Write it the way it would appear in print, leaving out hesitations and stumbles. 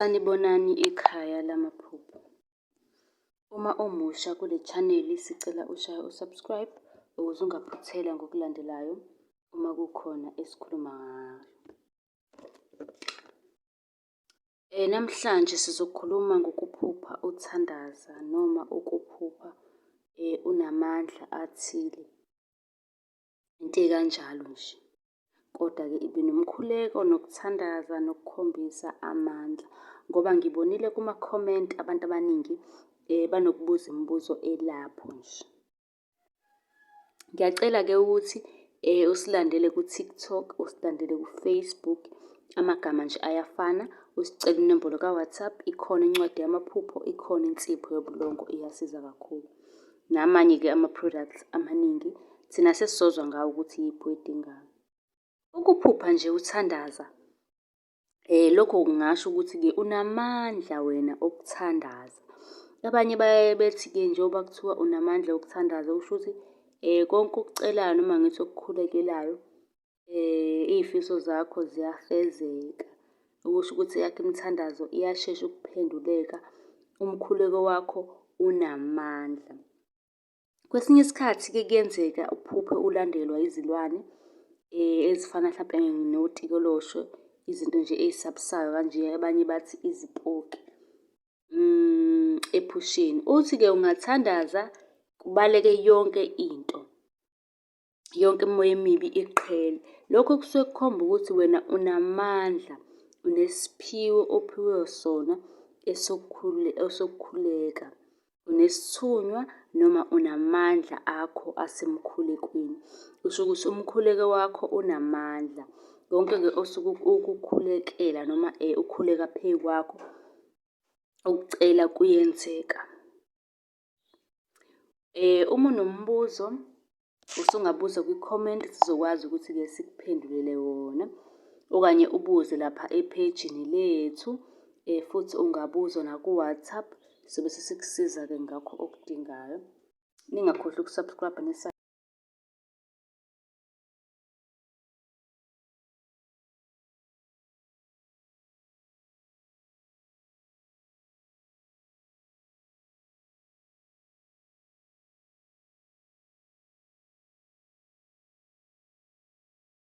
Sanibonani ekhaya lamaphupho. Uma umusha kule chaneli sicela ushaye usubscribe ukuze ungaphuthelwa ngokulandelayo uma kukhona esikhuluma ngayo. Namhlanje sizokhuluma ngokuphupha uthandaza noma ukuphupha unamandla athile. Into ekanjalo nje. Kodwa-ke ibinomkhuleko nokuthandaza nokukhombisa amandla. Ngoba ngibonile kuma-comment abantu abaningi banokubuza imibuzo elapho nje. Ngiyacela-ke ukuthi usilandele ku-TikTok, usilandele ku-Facebook. Amagama nje ayafana. Usicele inombolo ka-WhatsApp, ikhona incwadi yamaphupho, ikhona insipho yobulongo, iyasiza kakhulu. Namanye-ke ama-products amaningi thina sesizozwa ngawo ukuthi yiphi oyidingayo. Ukuphupha nje uthandaza, lokho kungasho ukuthi-ke unamandla wena okuthandaza. Abanye bayaye bethi-ke njengoba kuthiwa unamandla okuthandaza, kusho ukuthi konke okucelayo noma ngithi okukhulekelayo, iy'fiso zakho ziyafezeka. Okusho ukuthi eyakho imithandazo iyashesha ukuphenduleka, umkhuleko wakho unamandla. Kwesinye isikhathi-ke kuyenzeka uphuphe ulandelwa izilwane ezifana hlampe notikoloshwe, izinto nje ey'sabusayo kanje, abanye bathi izipoki ephusheni. Uthi-ke ungathandaza kubaleke yonke into, yonke imimoya emibi iqhele. Lokho kusuke kukhomba ukuthi wena unamandla, unesiphiwo ophiwe sona esokukhuleka. Unesithunywa noma unamandla akho asemkhulekweni. Kusho ukuthi umkhuleko wakho unamandla. Konke-ke osuke ukukhulekela noma ukhuleka phezu kwakho, ukucela kuyenzeka. Uma unombuzo usungabuza kwi-comment, sizokwazi ukuthi-ke sikuphendulele wona. Okanye ubuze lapha ephejini lethu, futhi ungabuza naku-WhatsApp, sobe sesikusiza-ke ngakho okudingayo. Ningakhohlwa uku-subscribe .